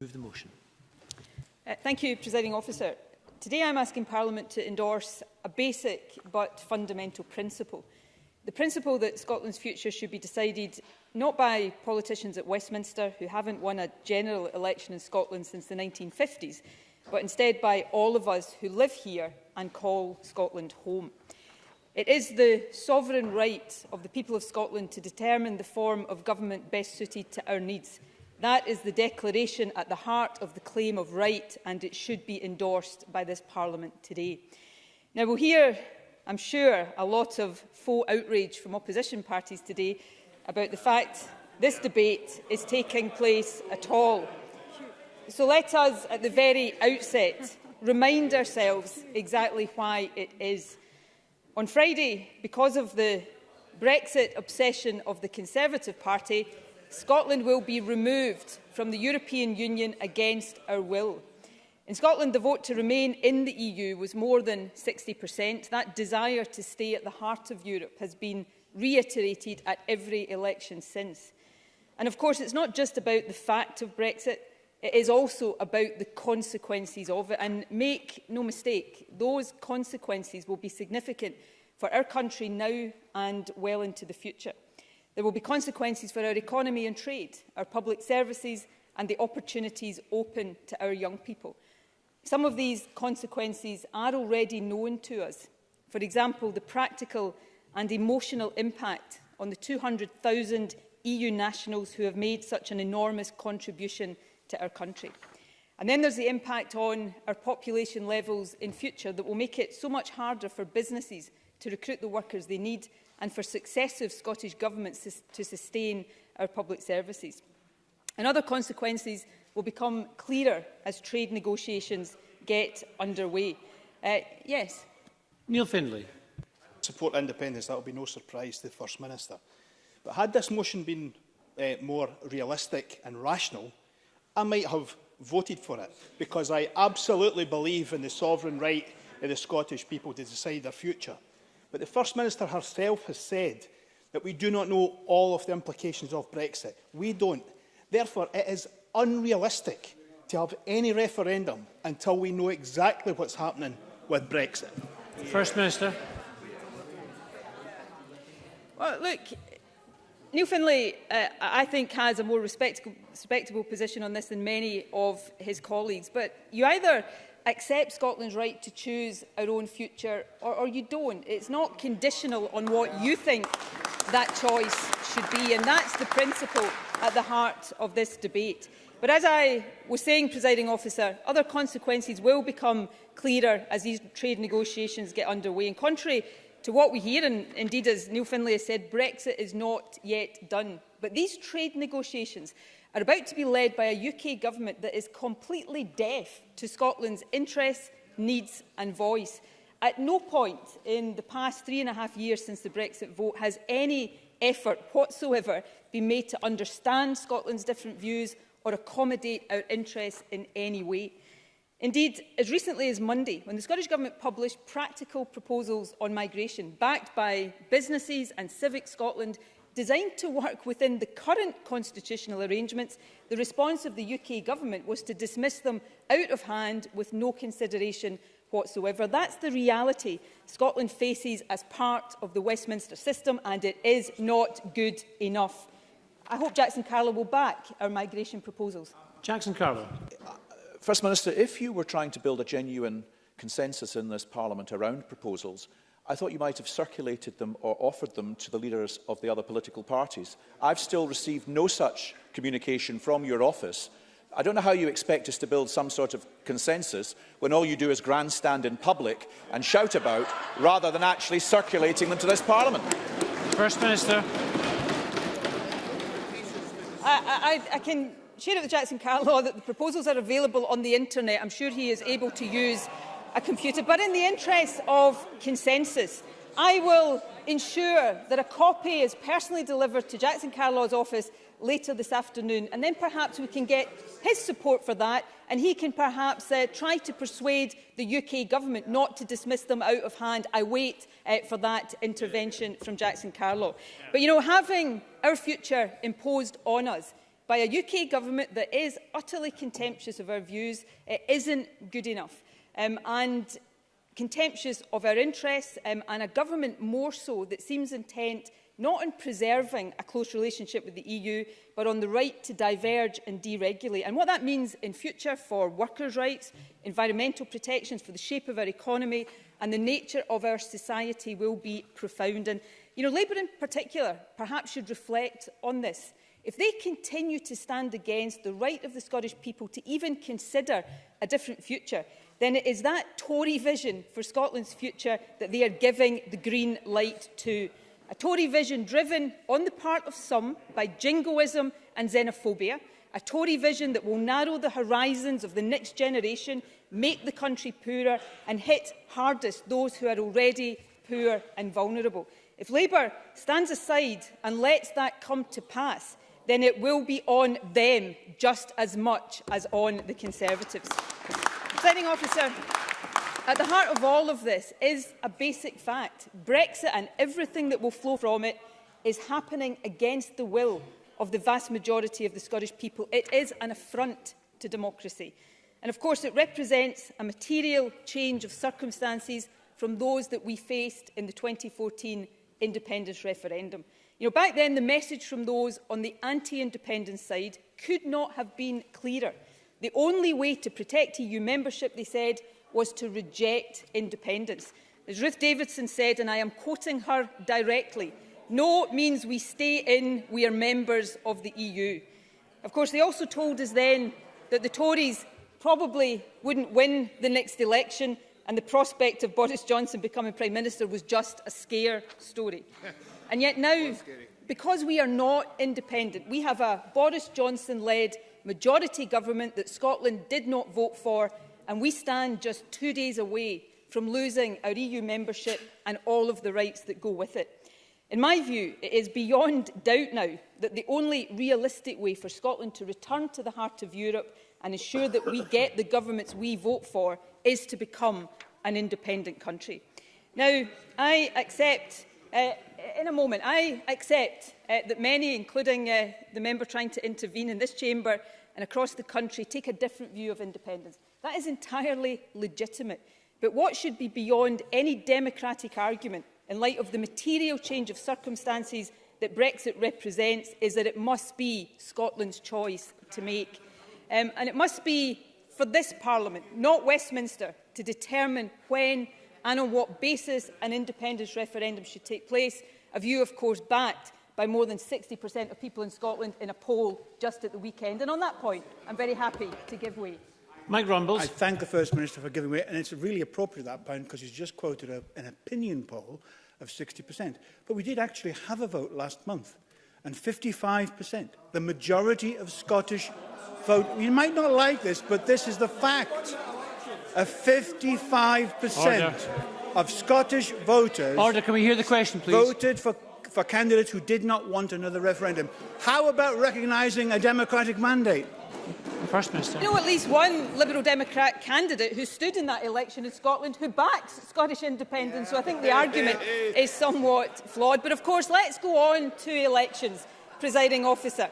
Move the motion. Thank you, Presiding Officer. Today I am asking Parliament to endorse a basic but fundamental principle. The principle that Scotland's future should be decided not by politicians at Westminster who haven't won a general election in Scotland since the 1950s, but instead by all of us who live here and call Scotland home. It is the sovereign right of the people of Scotland to determine the form of government best suited to our needs. That is the declaration at the heart of the claim of right, and it should be endorsed by this Parliament today. Now, we'll hear, I'm sure, a lot of faux outrage from opposition parties today about the fact this debate is taking place at all. So let us, at the very outset, remind ourselves exactly why it is. On Friday, because of the Brexit obsession of the Conservative Party, Scotland will be removed from the European Union against our will. In Scotland, the vote to remain in the EU was more than 60%. That desire to stay at the heart of Europe has been reiterated at every election since. And of course, it's not just about the fact of Brexit, it is also about the consequences of it. And make no mistake, those consequences will be significant for our country now and well into the future. There will be consequences for our economy and trade, our public services and the opportunities open to our young people. Some of these consequences are already known to us. For example, the practical and emotional impact on the 200,000 EU nationals who have made such an enormous contribution to our country. And then there's the impact on our population levels in future that will make it so much harder for businesses to recruit the workers they need and for successive Scottish governments to sustain our public services. And other consequences will become clearer as trade negotiations get underway. Yes. Neil Findlay. Support independence, that will be no surprise to the First Minister. But had this motion been more realistic and rational, I might have voted for it, because I absolutely believe in the sovereign right of the Scottish people to decide their future. But the First Minister herself has said that we do not know all of the implications of Brexit. We don't. Therefore, it is unrealistic to have any referendum until we know exactly what's happening with Brexit. First Minister. Well, look, Neil Findlay, I think, has a more respectable position on this than many of his colleagues. But you either accept Scotland's right to choose our own future or you don't. It's not conditional on what you think that choice should be, and that's the principle at the heart of this debate. But as I was saying, Presiding Officer, other consequences will become clearer as these trade negotiations get underway. And contrary to what we hear, and indeed as Neil Findlay has said, Brexit is not yet done. But these trade negotiations are about to be led by a UK government that is completely deaf to Scotland's interests, needs and voice. At no point in the past 3.5 years since the Brexit vote has any effort whatsoever been made to understand Scotland's different views or accommodate our interests in any way. Indeed, as recently as Monday, when the Scottish Government published practical proposals on migration, backed by businesses and Civic Scotland, designed to work within the current constitutional arrangements, the response of the UK Government was to dismiss them out of hand with no consideration whatsoever. That's the reality Scotland faces as part of the Westminster system, and it is not good enough. I hope Jackson Carlow will back our migration proposals. Jackson Carlow. First Minister, if you were trying to build a genuine consensus in this Parliament around proposals, I thought you might have circulated them or offered them to the leaders of the other political parties. I've still received no such communication from your office. I don't know how you expect us to build some sort of consensus when all you do is grandstand in public and shout about, rather than actually circulating them to this Parliament. First Minister. I can share it with Jackson Carlow that the proposals are available on the internet. I'm sure he is able to use a computer. But in the interest of consensus, I will ensure that a copy is personally delivered to Jackson Carlow's office later this afternoon, and then perhaps we can get his support for that, and he can perhaps try to persuade the UK Government not to dismiss them out of hand. I wait for that intervention from Jackson Carlow. But, you know, having our future imposed on us by a UK government that is utterly contemptuous of our views, it isn't good enough. And contemptuous of our interests, and a government more so that seems intent not on preserving a close relationship with the EU, but on the right to diverge and deregulate. And what that means in future for workers' rights, environmental protections, for the shape of our economy and the nature of our society will be profound. And, Labour in particular perhaps should reflect on this. If they continue to stand against the right of the Scottish people to even consider a different future, then it is that Tory vision for Scotland's future that they are giving the green light to. A Tory vision driven on the part of some by jingoism and xenophobia. A Tory vision that will narrow the horizons of the next generation, make the country poorer and hit hardest those who are already poor and vulnerable. If Labour stands aside and lets that come to pass, then it will be on them just as much as on the Conservatives. Presiding Officer, at the heart of all of this is a basic fact. Brexit and everything that will flow from it is happening against the will of the vast majority of the Scottish people. It is an affront to democracy. And of course it represents a material change of circumstances from those that we faced in the 2014 independence referendum. Back then the message from those on the anti-independence side could not have been clearer. The only way to protect EU membership, they said, was to reject independence. As Ruth Davidson said, and I am quoting her directly, "No means we stay in, we are members of the EU." Of course, they also told us then that the Tories probably wouldn't win the next election and the prospect of Boris Johnson becoming Prime Minister was just a scare story. And yet now, because we are not independent, we have a Boris Johnson-led majority government that Scotland did not vote for, and we stand just 2 days away from losing our EU membership and all of the rights that go with it. In my view, it is beyond doubt now that the only realistic way for Scotland to return to the heart of Europe and ensure that we get the governments we vote for is to become an independent country. Now, I accept, in a moment, that many, including the member trying to intervene in this chamber and across the country, take a different view of independence. That is entirely legitimate. But what should be beyond any democratic argument, in light of the material change of circumstances that Brexit represents, is that it must be Scotland's choice to make. And it must be for this Parliament, not Westminster, to determine when and on what basis an independence referendum should take place, a view, of course, backed by more than 60% of people in Scotland in a poll just at the weekend. And on that point, I'm very happy to give way. Mike Rumbles. I thank the First Minister for giving way, and it's really appropriate at that point because he's just quoted an opinion poll of 60%. But we did actually have a vote last month, and 55%, the majority of Scottish vote. You might not like this, but this is the fact. 55% of Scottish voters Can we hear the question, please? Voted for candidates who did not want another referendum. How about recognising a democratic mandate? First Minister. You know at least one Liberal Democrat candidate who stood in that election in Scotland who backed Scottish independence, so I think the argument is somewhat flawed. But of course, let's go on to elections, Presiding Officer.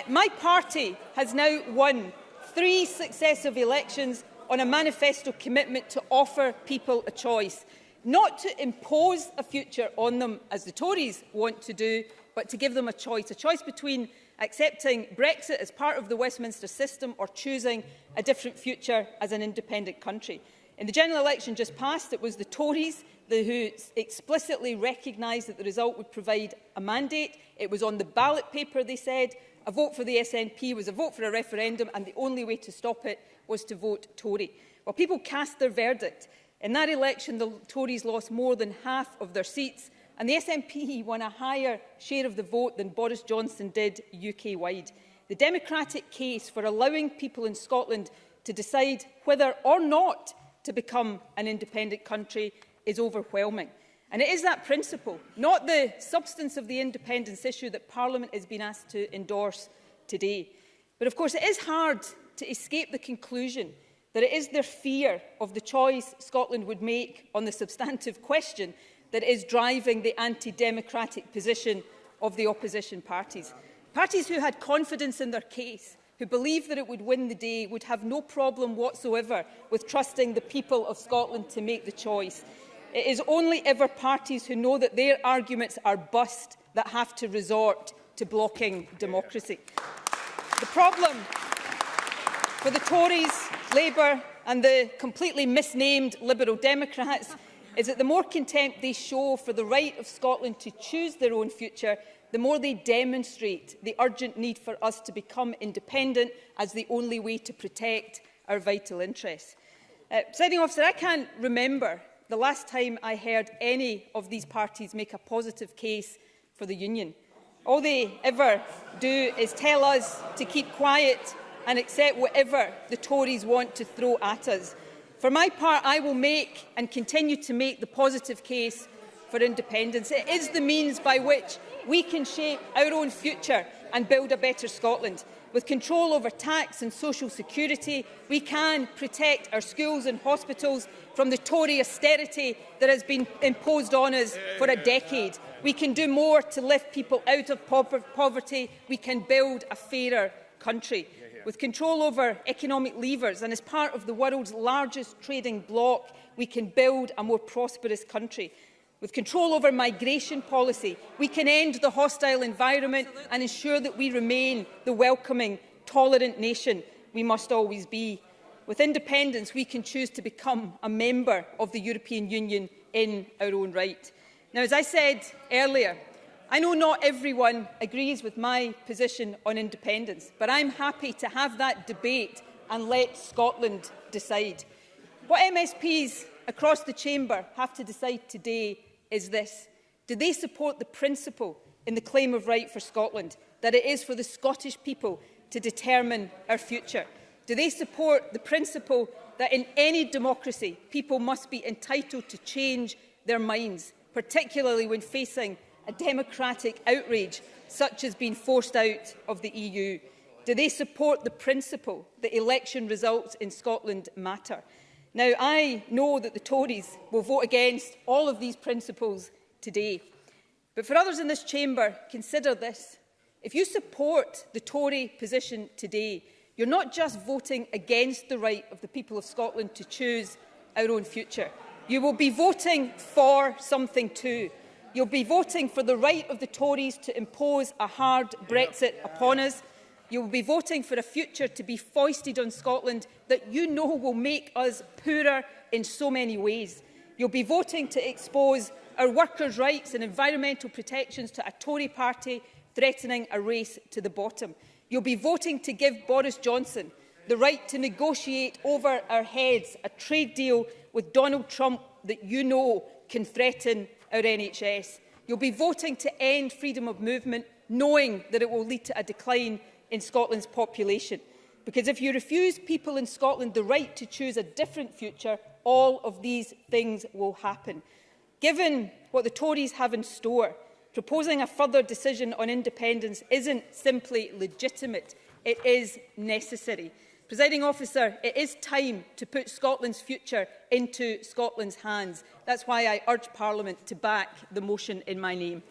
My party has now won 3 successive elections on a manifesto commitment to offer people a choice, not to impose a future on them as the Tories want to do, but to give them a choice between accepting Brexit as part of the Westminster system or choosing a different future as an independent country. In the general election just past, it was the Tories who explicitly recognised that the result would provide a mandate. It was on the ballot paper, they said. A vote for the SNP was a vote for a referendum, and the only way to stop it was to vote Tory. Well, people cast their verdict. In that election, the Tories lost more than half of their seats, and the SNP won a higher share of the vote than Boris Johnson did UK-wide. The democratic case for allowing people in Scotland to decide whether or not to become an independent country is overwhelming. And it is that principle, not the substance of the independence issue, that Parliament has been asked to endorse today. But of course, it is hard to escape the conclusion that it is their fear of the choice Scotland would make on the substantive question that is driving the anti-democratic position of the opposition parties. Parties who had confidence in their case, who believed that it would win the day, would have no problem whatsoever with trusting the people of Scotland to make the choice. It is only ever parties who know that their arguments are bust that have to resort to blocking democracy. The problem for the Tories, Labour and the completely misnamed Liberal Democrats is that the more contempt they show for the right of Scotland to choose their own future, the more they demonstrate the urgent need for us to become independent as the only way to protect our vital interests. Presiding Officer, I can't remember the last time I heard any of these parties make a positive case for the Union. All they ever do is tell us to keep quiet and accept whatever the Tories want to throw at us. For my part, I will make and continue to make the positive case for independence. It is the means by which we can shape our own future and build a better Scotland. With control over tax and social security, we can protect our schools and hospitals from the Tory austerity that has been imposed on us for a decade. We can do more to lift people out of poverty. We can build a fairer country. With control over economic levers and as part of the world's largest trading bloc, we can build a more prosperous country. With control over migration policy, we can end the hostile environment and ensure that we remain the welcoming, tolerant nation we must always be. With independence, we can choose to become a member of the European Union in our own right. Now, as I said earlier, I know not everyone agrees with my position on independence, but I'm happy to have that debate and let Scotland decide. What MSPs across the chamber have to decide today is this: do they support the principle in the claim of right for Scotland, that it is for the Scottish people to determine our future? Do they support the principle that in any democracy people must be entitled to change their minds, particularly when facing a democratic outrage such as being forced out of the EU? Do they support the principle that election results in Scotland matter? Now, I know that the Tories will vote against all of these principles today. But for others in this chamber, consider this. If you support the Tory position today, you're not just voting against the right of the people of Scotland to choose our own future. You will be voting for something too. You'll be voting for the right of the Tories to impose a hard Brexit upon us. You will be voting for a future to be foisted on Scotland that you know will make us poorer in so many ways. You'll be voting to expose our workers' rights and environmental protections to a Tory party threatening a race to the bottom. You'll be voting to give Boris Johnson the right to negotiate over our heads a trade deal with Donald Trump that you know can threaten our NHS. You'll be voting to end freedom of movement, knowing that it will lead to a decline in Scotland's population. Because if you refuse people in Scotland the right to choose a different future, all of these things will happen. Given what the Tories have in store, proposing a further decision on independence isn't simply legitimate, it is necessary. Presiding Officer, it is time to put Scotland's future into Scotland's hands. That's why I urge Parliament to back the motion in my name.